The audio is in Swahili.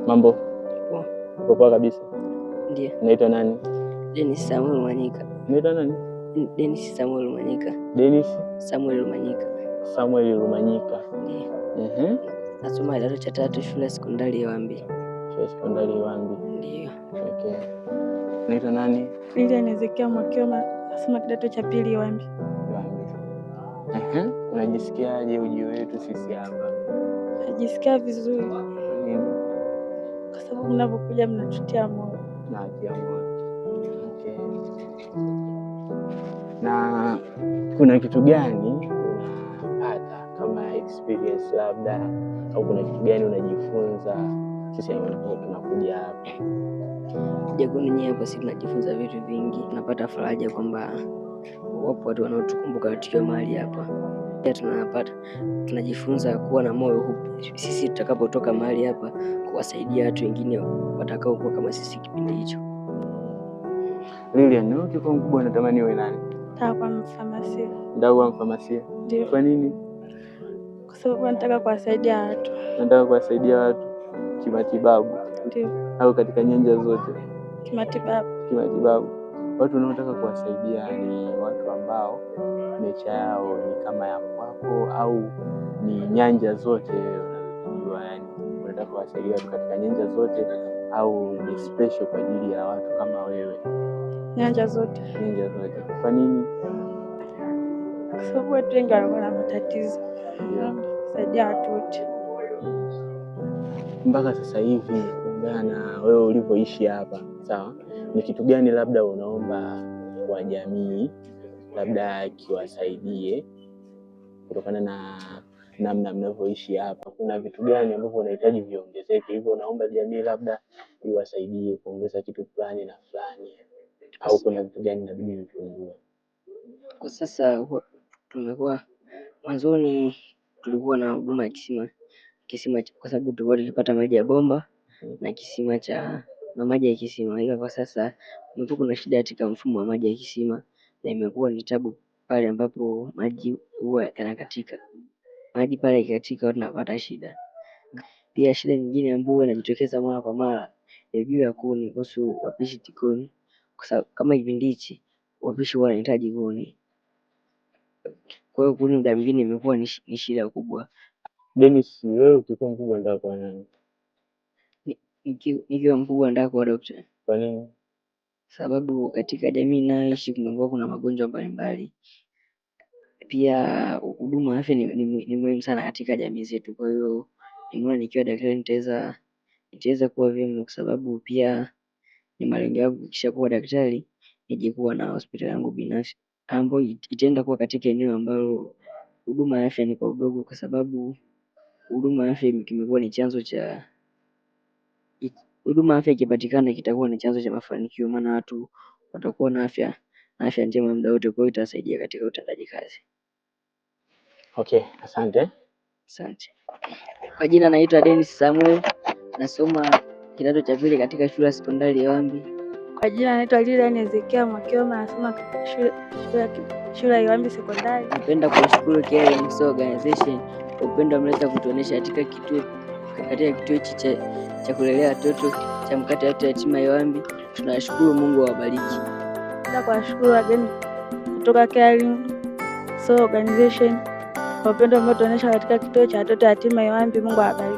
Mambo? Poa. Poa kabisa. Ndiyo. Unaitwa nani? Dennis Samuel Manyika. Unaitwa nani? Dennis Samuel Manyika. Dennis Samuel Manyika. Samuel Manyika. Ndiyo. Nasoma kidato cha 3 shule ya sekondari ya Wambi. Shule ya sekondari ya Wambi. Ndiyo. Okay. Unaitwa nani? Lilian Ezekiel Mwakioma, nasoma kidato cha 2 Wambi. Unajisikiaje ujio wetu sisi hapa? Najisikia vizuri. Kwa sababu mnapokuja mnatutia moyo. Natia moyo. Okay. Na kuna kitu gani unapata kama experience labda, au kuna kitu gani unajifunza sisi ambao tunakuja hapa? Kuja kwenye hapa sisi tunajifunza vitu vingi. Tunapata faraja kwamba wapo watu wanaotukumbuka tukiwa mahali hapa. Pia tunajifunza kuwa na moyo huu sisi tutakapotoka mahali hapa, kuwasaidia watu wengine watakao kuwa kama sisi kipindi hicho. Lilian, wewe ukiwa mkubwa unatamani uwe nani? Nataka kuwa mfamasia. Nataka kuwa mfamasia? Ndio. Kwa nini? Kwa sababu nataka kuwasaidia watu. Nataka kuwasaidia watu kimatibabu? Ndio. Au katika nyanja zote? Kimatibabu. Kimatibabu. Watu unaotaka kuwasaidia ni watu ambao mecha yao ni kama ya kwako, au ni nyanja zote unazojua? Yani unataka kuwasaidia watu katika nyanja zote, au ni special kwa ajili ya watu kama wewe? Nyanja zote. Nyanja zote. Kwa nini? Kwa sababu watu wengi wana matatizo. Kusaidia watu wote. Mpaka sasa hivi, kulingana na wewe ulivyoishi hapa, sawa, ni kitu gani labda unaomba kwa jamii labda kiwasaidie kutokana na namna mnavyoishi hapa? Kuna vitu gani ambavyo unahitaji viongezeke, hivyo unaomba jamii labda iwasaidie kuongeza kitu fulani na fulani, au kuna vitu gani inabidi vipungue? Kwa sasa tumekuwa mwanzoni tulikuwa na huduma ya kisima kwa sababu tulikuwa tukipata maji ya bomba na maji ya kisima, ila kwa sasa kumekuwa kuna shida katika mfumo wa maji ya kisima, na imekuwa ni tabu pale ambapo maji huwa yanakatika. Maji pale yakikatika tunapata shida. Pia shida nyingine ambayo inajitokeza mara kwa mara ni juu ya kuni, kuhusu wapishi jikoni, kwa sababu kama kipindi hichi wapishi wanahitaji kuni. Kwa hiyo kuni muda mwingine imekuwa ni shida kubwa. Dennis, wewe ukiwa mkubwa unataka kuwa nani? Nikiwa mkubwa nataka kuwa daktari. Kwa nini? Sababu katika jamii ninayoishi kumekuwa kuna magonjwa mbalimbali. Pia huduma ya afya ni muhimu sana katika jamii zetu. Kwa hiyo nimeona nikiwa daktari nitaweza kuwa vyema, kwa sababu pia ni malengo yangu kisha kuwa daktari nije kuwa na hospitali yangu binafsi ambayo itaenda kuwa katika eneo ambalo huduma ya afya ni kwa udogo, kwa sababu huduma ya afya kimekuwa ni chanzo cha huduma afya ikipatikana kitakuwa ni chanzo cha mafanikio, maana watu watakuwa na afya njema muda wote, kwa hiyo itasaidia katika utendaji kazi. Okay, asante. Asante. Kwa jina naitwa Dennis Samuel, nasoma kidato cha 2 katika shule ya sekondari ya Wambi. Kwa jina naitwa Lilian Ezekiel Mwakioma, nasoma shule ya Wambi sekondari. Napenda kushukuru KMS Organization kwa upendo mleta kutuonesha katika kituo hichi cha kulelea watoto cha mkate watu yatima ya Wambi. Tunashukuru, Mungu awabariki. Napenda kuwashukuru wageni kutoka KMS Organization kwa upendo mliotuonesha katika kituo cha watoto yatima ya Wambi. Mungu awabariki.